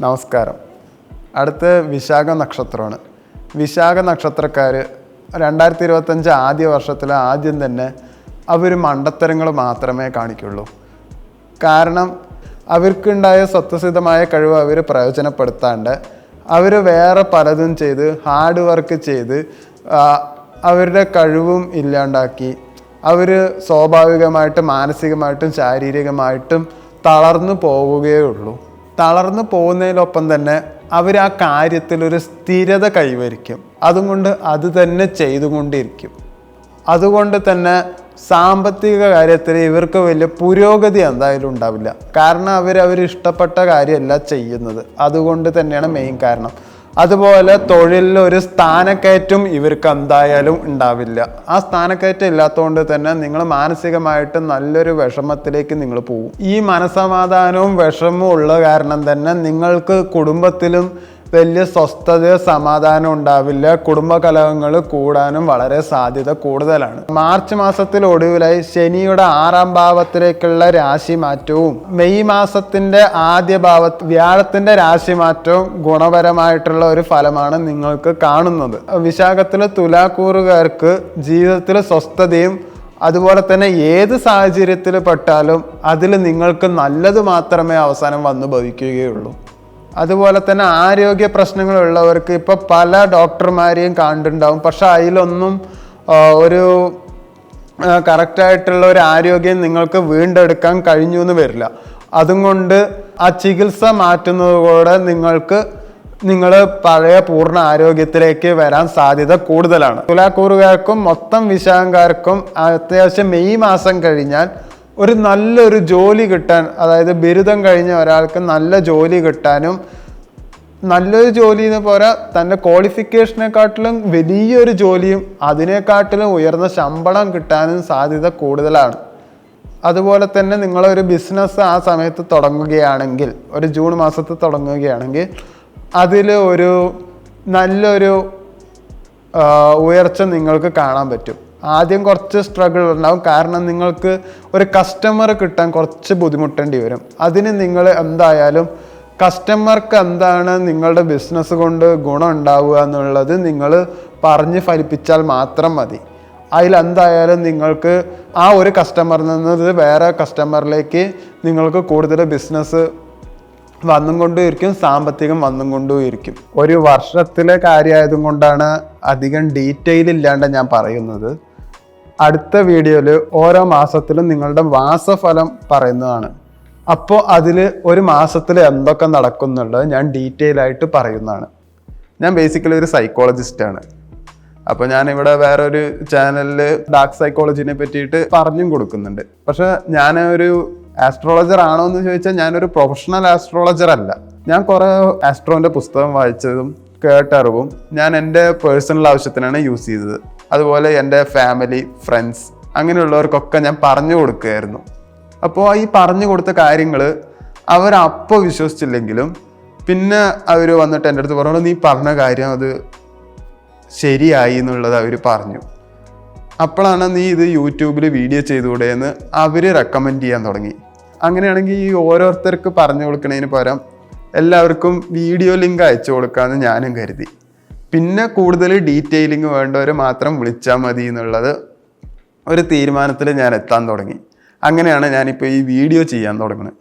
നമസ്കാരം. അടുത്ത വിശാഖ നക്ഷത്രമാണ്. വിശാഖ നക്ഷത്രക്കാർ 2025 ആദ്യ വർഷത്തിൽ ആദ്യം തന്നെ അവർ മണ്ടത്തരങ്ങൾ മാത്രമേ കാണിക്കുള്ളൂ. കാരണം അവർക്കുണ്ടായ സ്വത്വസിദ്ധമായ കഴിവ് അവർ പ്രയോജനപ്പെടുത്താണ്ട് അവർ വേറെ പലതും ചെയ്ത് ഹാർഡ് വർക്ക് ചെയ്ത് അവരുടെ കഴിവും ഇല്ലാണ്ടാക്കി അവർ സ്വാഭാവികമായിട്ടും മാനസികമായിട്ടും ശാരീരികമായിട്ടും തളർന്നു പോവുകയേ ഉള്ളൂ. തളർന്നു പോകുന്നതിനൊപ്പം തന്നെ അവർ ആ കാര്യത്തിൽ ഒരു സ്ഥിരത കൈവരിക്കും. അതുകൊണ്ട് അത് തന്നെ ചെയ്തുകൊണ്ടിരിക്കും. അതുകൊണ്ട് തന്നെ സാമ്പത്തിക കാര്യത്തിൽ ഇവർക്ക് വലിയ പുരോഗതി എന്തായാലും ഉണ്ടാവില്ല. കാരണം അവർ ഇഷ്ടപ്പെട്ട കാര്യമല്ല ചെയ്യുന്നത്. അതുകൊണ്ട് തന്നെയാണ് മെയിൻ കാരണം. അതുപോലെ തൊഴിലിൽ ഒരു സ്ഥാനക്കയറ്റം ഇവർക്ക് എന്തായാലും ഉണ്ടാവില്ല. ആ സ്ഥാനക്കയറ്റം ഇല്ലാത്തതുകൊണ്ട് തന്നെ നിങ്ങൾ മാനസികമായിട്ട് നല്ലൊരു വിഷമത്തിലേക്ക് നിങ്ങൾ പോകും. ഈ മനസമാധാനവും വിഷമവും ഉള്ള കാരണം തന്നെ നിങ്ങൾക്ക് കുടുംബത്തിലും വലിയ സ്വസ്ഥതയോ സമാധാനം ഉണ്ടാവില്ല. കുടുംബകലഹങ്ങൾ കൂടാനും വളരെ സാധ്യത കൂടുതലാണ്. മാർച്ച് മാസത്തിൽ ഒടുവിലായി ശനിയുടെ 6ാം ഭാവത്തിലേക്കുള്ള രാശിമാറ്റവും മെയ് മാസത്തിന്റെ ആദ്യ ഭാവത്ത് വ്യാഴത്തിന്റെ രാശിമാറ്റവും ഗുണപരമായിട്ടുള്ള ഒരു ഫലമാണ് നിങ്ങൾക്ക് കാണുന്നത്. വിശാഖത്തിലെ തുലാക്കൂറുകാർക്ക് ജീവിതത്തിൽ സ്വസ്ഥതയും അതുപോലെ തന്നെ ഏത് സാഹചര്യത്തിൽ പെട്ടാലും അതിൽ നിങ്ങൾക്ക് നല്ലത് മാത്രമേ അവസാനം വന്നു ഭവിക്കുകയുള്ളൂ. അതുപോലെ തന്നെ ആരോഗ്യ പ്രശ്നങ്ങളുള്ളവർക്ക് ഇപ്പോൾ പല ഡോക്ടർമാരെയും കണ്ടിട്ടുണ്ടാവും. പക്ഷെ അതിലൊന്നും ഒരു കറക്റ്റായിട്ടുള്ള ഒരു ആരോഗ്യം നിങ്ങൾക്ക് വീണ്ടെടുക്കാൻ കഴിഞ്ഞു എന്ന് വരില്ല. അതുകൊണ്ട് ആ ചികിത്സ മാറ്റുന്നതോടെ നിങ്ങൾ പഴയ പൂർണ്ണ ആരോഗ്യത്തിലേക്ക് വരാൻ സാധ്യത കൂടുതലാണ്. തുലാക്കൂറുകാർക്കും മൊത്തം വിശാഖക്കാർക്കും അത്യാവശ്യം മെയ് മാസം കഴിഞ്ഞാൽ ഒരു നല്ലൊരു ജോലി കിട്ടാൻ, അതായത് ബിരുദം കഴിഞ്ഞ ഒരാൾക്ക് നല്ല ജോലി കിട്ടാനും, നല്ലൊരു ജോലി എന്ന് പോരാ തൻ്റെ ക്വാളിഫിക്കേഷനെക്കാട്ടിലും വലിയൊരു ജോലിയും അതിനെക്കാട്ടിലും ഉയർന്ന ശമ്പളം കിട്ടാനും സാധ്യത കൂടുതലാണ്. അതുപോലെ തന്നെ നിങ്ങളൊരു ബിസിനസ് ആ സമയത്ത് തുടങ്ങുകയാണെങ്കിൽ, ഒരു ജൂൺ മാസത്തിൽ തുടങ്ങുകയാണെങ്കിൽ അതിൽ ഒരു നല്ലൊരു ഉയർച്ച നിങ്ങൾക്ക് കാണാൻ പറ്റും. ആദ്യം കുറച്ച് സ്ട്രഗിൾ ഉണ്ടാവും. കാരണം നിങ്ങൾക്ക് ഒരു കസ്റ്റമർ കിട്ടാൻ കുറച്ച് ബുദ്ധിമുട്ടേണ്ടി വരും. അതിന് നിങ്ങൾ എന്തായാലും കസ്റ്റമർക്ക് എന്താണ് നിങ്ങളുടെ ബിസിനസ് കൊണ്ട് ഗുണം ഉണ്ടാവുക എന്നുള്ളത് നിങ്ങൾ പറഞ്ഞ് ഫലിപ്പിച്ചാൽ മാത്രം മതി. അതിലെന്തായാലും നിങ്ങൾക്ക് ആ ഒരു കസ്റ്റമറിൽ നിന്ന് വേറെ കസ്റ്റമറിലേക്ക് നിങ്ങൾക്ക് കൂടുതൽ ബിസിനസ് വന്നും കൊണ്ടും സാമ്പത്തികം വന്നും കൊണ്ടും ഇരിക്കും. ഒരു വർഷത്തിലെ കാര്യമായതും കൊണ്ടാണ് അധികം ഡീറ്റെയിൽ ഇല്ലാണ്ട് ഞാൻ പറയുന്നത്. അടുത്ത വീഡിയോയിൽ ഓരോ മാസത്തിലും നിങ്ങളുടെ മാസഫലം പറയുന്നതാണ്. അപ്പോൾ അതിൽ ഒരു മാസത്തിൽ എന്തൊക്കെ നടക്കുന്നുള്ളത് ഞാൻ ഡീറ്റെയിൽ ആയിട്ട് പറയുന്നതാണ്. ഞാൻ ബേസിക്കലി ഒരു സൈക്കോളജിസ്റ്റാണ്. അപ്പോൾ ഞാനിവിടെ വേറൊരു ചാനലിൽ ഡാർക്ക് സൈക്കോളജിനെ പറ്റിയിട്ട് പറഞ്ഞും കൊടുക്കുന്നുണ്ട്. പക്ഷെ ഞാൻ ഒരു ആസ്ട്രോളജർ ആണോ എന്ന് ചോദിച്ചാൽ ഞാനൊരു പ്രൊഫഷണൽ ആസ്ട്രോളജർ അല്ല. ഞാൻ കുറേ ആസ്ട്രോൻ്റെ പുസ്തകം വായിച്ചതും കേട്ടറിവും ഞാൻ എൻ്റെ പേഴ്സണൽ ആവശ്യത്തിനാണ് യൂസ് ചെയ്തത്. അതുപോലെ എൻ്റെ ഫാമിലി, ഫ്രണ്ട്സ് അങ്ങനെയുള്ളവർക്കൊക്കെ ഞാൻ പറഞ്ഞു കൊടുക്കുകയായിരുന്നു. അപ്പോൾ ഈ പറഞ്ഞു കൊടുത്ത കാര്യങ്ങൾ അവരപ്പോൾ വിശ്വസിച്ചില്ലെങ്കിലും പിന്നെ അവർ വന്നിട്ട് എൻ്റെ അടുത്ത് പറഞ്ഞു, നീ പറഞ്ഞ കാര്യം അത് ശരിയായി എന്നുള്ളത് അവർ പറഞ്ഞു. അപ്പോഴാണ് നീ ഇത് യൂട്യൂബിൽ വീഡിയോ ചെയ്തുകൂടെ എന്ന് അവർ റെക്കമെൻഡ് ചെയ്യാൻ തുടങ്ങി. അങ്ങനെയാണെങ്കിൽ ഈ ഓരോരുത്തർക്ക് പറഞ്ഞു കൊടുക്കുന്നതിന് പകരം എല്ലാവർക്കും വീഡിയോ ലിങ്ക് അയച്ചു കൊടുക്കാമെന്ന് ഞാനും കരുതി. പിന്നെ കൂടുതൽ ഡീറ്റെയിലിംഗ് വേണ്ടവർ മാത്രം വിളിച്ചാൽ മതി എന്നുള്ളത് ഒരു തീരുമാനത്തിൽ ഞാൻ എത്താൻ തുടങ്ങി. അങ്ങനെയാണ് ഞാനിപ്പോൾ ഈ വീഡിയോ ചെയ്യാൻ തുടങ്ങുന്നത്.